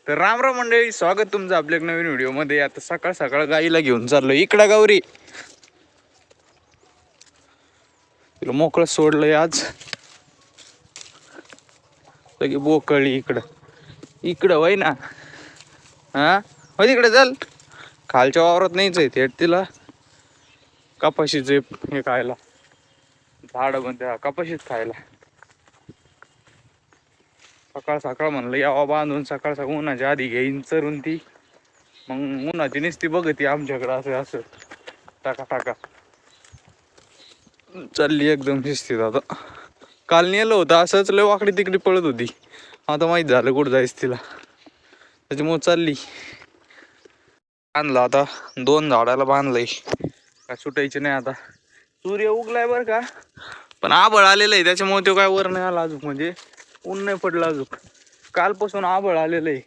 तर राम राम मंडळी, स्वागत तुमचं आपल्या एक नवीन व्हिडिओ मध्ये. आता सकाळ सकाळ गाईला घेऊन चाललो इकडं. गौरी तिला मोकळं सोडलंय आज. लगे बोकळली इकडं इकडं वय ना. हा हो तिकडे चल. खालच्या वावरात नाहीच आहे थेट तिला कपाशीचे हे खायला. झाड म्हणते कपाशीच खायला. सकाळ सकाळ म्हणलं यावा बांधून सकाळ सकाळ उन्हाच्या आधी घेईन चरून ती. मग उन्हाची नुसती बघती आमच्याकडं असं असं टाका टाका चालली एकदम शिस्तीत. आता काल नेलं होतं असंच लय वाकडी तिकडी पळत होती. आता माहीत झालं कुठं जायचं तिला, त्याच्यामुळे चालली. बांधलं आता 2 झाडाला बांधलंय का सुटायचे नाही. आता सूर्य उगलाय बरं का, पण आभळ आलेलं आहे त्याच्यामुळे तो काय वर नाही आला अजून. म्हणजे ऊन नाही पडलं अजून. कालपासून आभळ आलेलं आहे.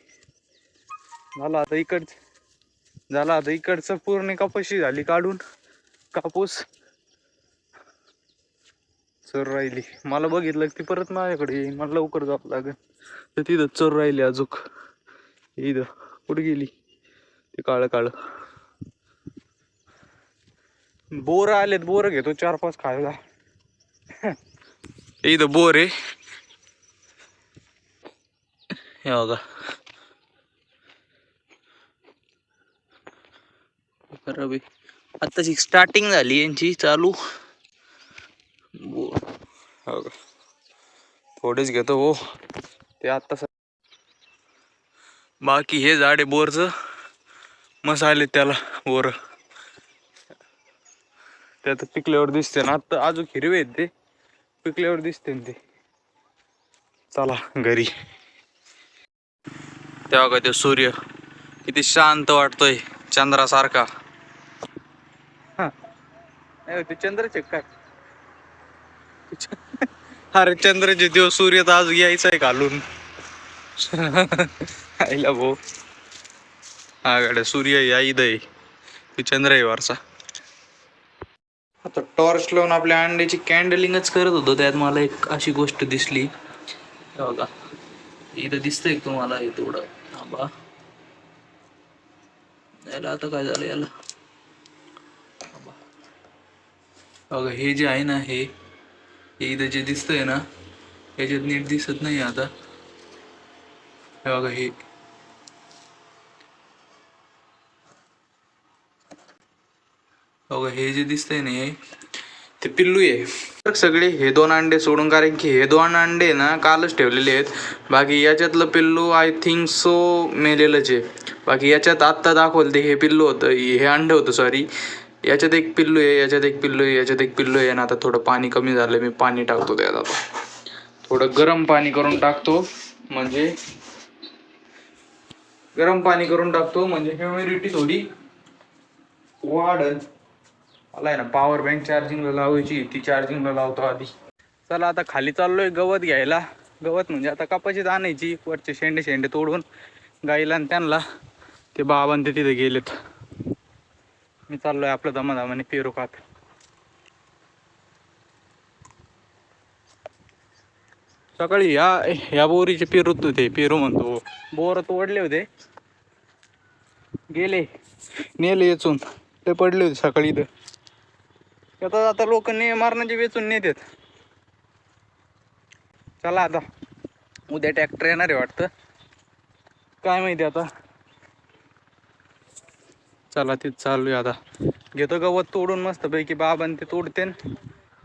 झाला आता इकडचं पूर्ण कपाशी झाली काढून. कापूस चर राहिली. मला बघितलं ती परत माझ्याकडे येईल. मला लवकर जावं लागेल. तर तिथं चर राहिली अजूक. इथं कुठे गेली ते काळं काळं. बोर आलेत, बोर घेतो 4-5 खायला. इथं बोर आहे हे बघा. खराब आताची स्टार्टिंग झाली यांची चालू. बोर हो का, थोडेच घेतो हो ते आता. बाकी हे झाड आहे बोरचं, मस्त आले त्याला बोर. त्यात पिकल्यावर दिसते ना. आता अजून हिरवे आहेत ते, पिकल्यावर दिसते ना ते. चला घरी. तेव्हा का ते सूर्य किती शांत वाटतोय चंद्रासारखा. ते चंद्रचे काय अरे चंद्रचे दिवस सूर्य तर आज यायचा आहे घालून. आईला भाऊ हा गाड्या सूर्य या इदय चंद्र आहे वारसा. आता टॉर्च लावून आपल्या अंड्याची कॅन्डलिंगच करत होतो, त्यात मला एक अशी गोष्ट दिसली. बघा इथं दिसतंय तुम्हाला हे थोडं थांबा. याला आता काय झालं याला. बघा हे जे आहे ना, हे इथं जे दिसतंय ना याच्यात नीट दिसत नाही आता. हे बघा हे बघा हे जे दिसतंय ना हे ते पिल्लू आहे सगळे. हे 2 अंडे सोडून, कारण की हे 2 अंडे ना कालच ठेवलेले आहेत. बाकी याच्यातलं पिल्लू आय थिंक सो मेलेलंच आहे. बाकी याच्यात आत्ता दाखवलं ते हे पिल्लू होतं, हे अंडे होतं सॉरी. याच्यात एक पिल्लू आहे, याच्यात एक पिल्लू आहे, याच्यात एक पिल्लू आहे. आणि आता थोडं पाणी कमी झालं, मी पाणी टाकतो त्यात. आता थोडं गरम पाणी करून टाकतो, म्हणजे ह्युमिडिटी थोडी वाढल. मला आहे ना पॉवर बँक चार्जिंगला लावायची, ती चार्जिंगला लावतो आधी. चला आता खाली चाललोय गवत घ्यायला. गवत म्हणजे आता कपाशीत आणायची, वरचे शेंडे तोडून गाईला आणि त्यांना. ते बाबा ते तिथे गेलेत. मी चाललोय आपलं दमादमाने पेरू खात. सकाळी ह्या बोरीचे पेरू म्हणतो बोर तोडले होते, गेले नेले वेचून. ते पडले होते सकाळी इथं. आता लोक मारण्याचे वेचून नेतात. चला आता उद्या ट्रॅक्टर येणार आहे वाटतं, काय माहिती आता. चला तिथं चालूया आता. घेतो गवत तोडून मस्तपैकी. बाबांनी ते तोडते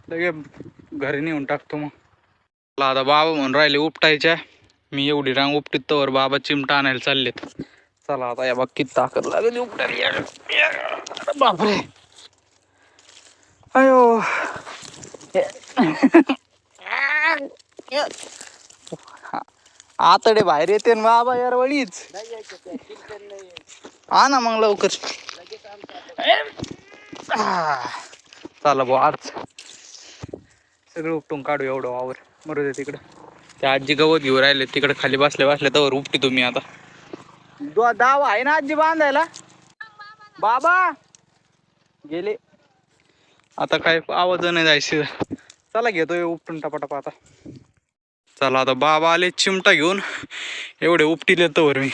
लगे घरी नेऊन टाकतो. मग आता बाबा म्हणून राहिले उपटायच्या. मी एवढी रांग उपटीत तोवर बाबा चिमटा आणायला चाललेत. चला आता या बघ किती ताकद लागेल उपटायला. बापरे अयो आतडे बाहेर येते ना बाबा यार वळीच. हा ना मग लवकर. चला भाऊ आज सगळं उपटून काढू एवढं वावर. मरू दे तिकडं. त्या आजी गवत घेऊन राहिले तिकडे खाली बसल्या तर उपटी तुम्ही. आता दाव आहे ना आजी बांधायला. बाबा गेले आता, काय आवाज नाही जायचं. चला घेतोय उपटून टपाटपा आता. चला आता बाबा आले चिमटा घेऊन, एवढे उपटीले तर मी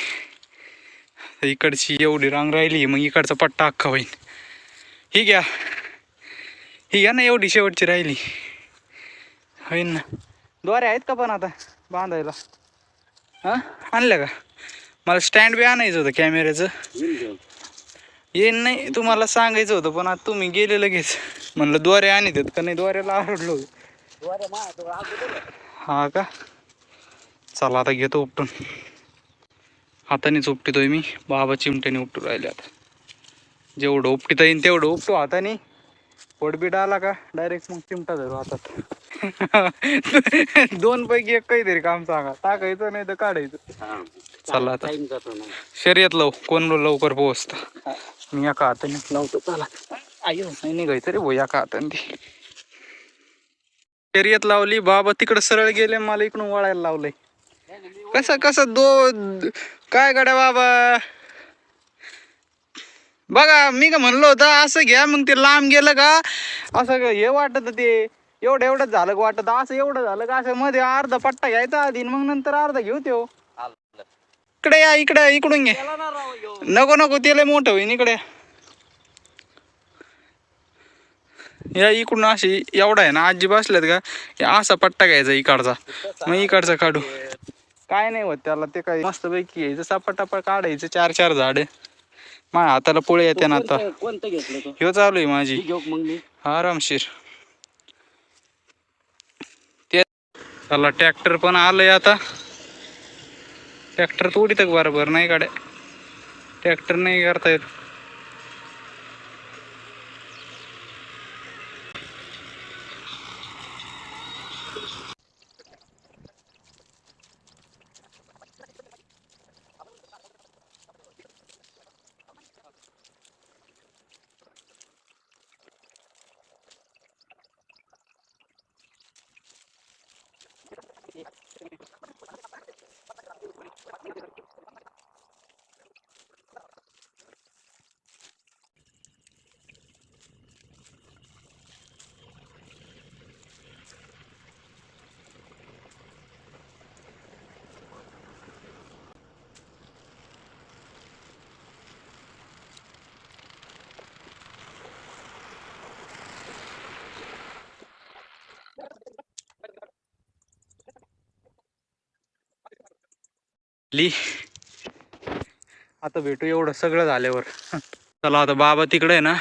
इकडची एवढी रांग राहिली, मग इकडचा पट्टा अख्खा होईल. ही घ्या ना, एवढी शेवटची राहिली होईन ना. द्वारे आहेत का पण आता बांधायला? हां आणलं का? मला स्टँड बी आणायचं होतं कॅमेऱ्याचं. येईन नाही, तुम्हाला सांगायचं होतं पण आता तुम्ही गेले लगेच. म्हणलं द्वारे आणत आहेत का नाही, द्वाऱ्याला आरडलो. हा का? चला आता घेतो उपटून. हातानेच उपटितोय मी, बाबा चिमट्याने उपटू राहिले. आता जेवढं उपटिता येईन तेवढं उपटू हाताने. पोटबीट आला का डायरेक्ट मग चिमटा धरू हातात. 2 पैकी 1 काहीतरी काम सांगा, टाकायचं नाही तर काढायचं. चला आता शर्यत लावू, कोण लवकर पोहोचत. मी एका हाताने लावतो. चला आयो नाही निघायचं रे भाऊ एका हाताने. ती शर्यत लावली, बाबा तिकडं सरळ गेले, मला इकडून वळायला लावलंय. कसं काय गड्या बाबा. बघा मी का म्हणलो होतं असं घ्या, मग ते लांब गेलं का असं हे वाटत, ते एवढं झालं का वाटत, असं एवढं झालं का असं मध्ये अर्धा पट्टा घ्यायचा आधी, मग नंतर अर्धा घेऊ. त्यो इकडे या, इकडून घे. नको ते मोठं होईन. इकडे या, इकडून अशी एवढा आहे ना, आजी बसल्यात का असा पट्टा घ्यायचा इकडचा, मग इकडचा काढू. काय नाही होत त्याला, ते काय मस्त पैकी घ्यायचं, सपाटापा काढायचं. 4 झाड माझ्या हाताला पोळे येते ना आता. कोणतं घेतलं? ह्यो चालू आहे माझी आरामशीर. ते चला ट्रॅक्टर पण आलंय आता. ट्रॅक्टर तोडीत बरोबर नाही गाड्या, ट्रॅक्टर नाही करता येत. आता भेटू एवढं सगळं झाल्यावर. चला आता बाबा तिकडे आहे ना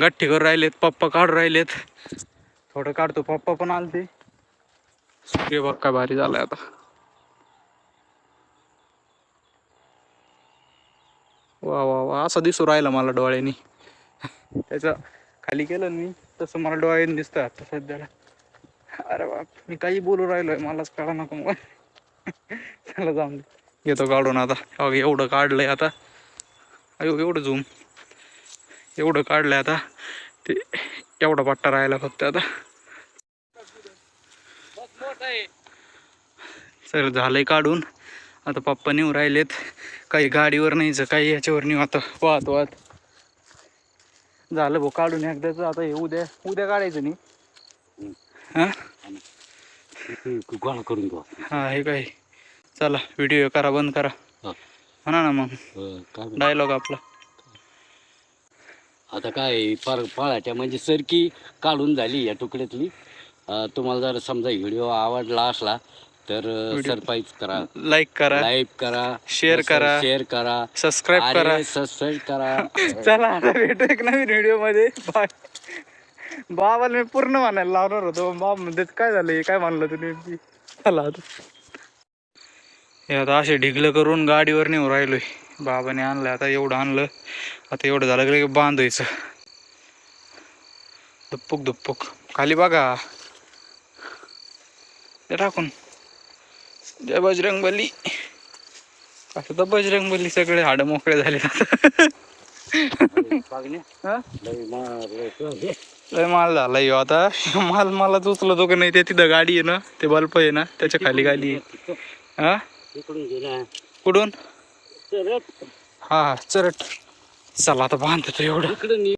गठ्ठी करून राहिलेत, पप्पा काढून राहिलेत. थोडं काढतो, पप्पा पण आलते. सूर्य बघ काय भारी झालाय आता. वा वा वा, असं दिसू राहिलं मला डोळ्यांनी. त्याचं खाली केलं मी तसं मला डोळ्यांनी दिसतं आता सध्याला. अरे बाप, मी काही बोलू राहिलोय मलाच कळा नको मग. चला जाऊन घेतो काढून आता. एवढं काढलंय आता. अयो एवढं झूम, एवढं काढलंय आता. ते एवढा पट्टा राहिला फक्त आता. सर झालंय काढून. आता पप्पा नेऊ राहिलेत, काही गाडीवर न्यायचं, काही याच्यावर नेऊ. आता वाहत झालं भाऊ काढून एकदाच. आता हे उद्या काढायचं नाही. हा गोळा करून घेऊ. हा हे काय. चला व्हिडिओ करा, बंद करा म्हणा ना मग डायलॉग आपला. आता काय पाळाच्या म्हणजे सरकी काढून झाली या तुकड्यातली. तुम्हाला जर समजा व्हिडिओ आवडला असला तर सबस्क्राईब करा, लाईक करा, शेअर करा, सबस्क्राईब करा. चला आता भेटू एक नवीन व्हिडिओ मध्ये. बाय. बाबाला मी पूर्ण म्हणायला लावणार होतो, बाबा म्हणते काय झालं, काय म्हणलं तुम्ही. चला हे आता असे ढिगलं करून गाडीवर नेऊ राहिलोय. बाबाने आणलं आता, एवढं आणलं आता. एवढं झालं की बांधायचं दुप्पूक खाली. बघा ते टाकून. जय बजरंगबली. असं तर बजरंगबली सगळे हाड मोकळे झाले. लय माल झालाय आता. माल मला उचलतो का नाही ते. तिथं गाडी आहे ना, ते बल्ब आहे ना त्याच्या खाली गाडी आहे. हा कुठून? हा चरट. चला आता बांधतो एवढं.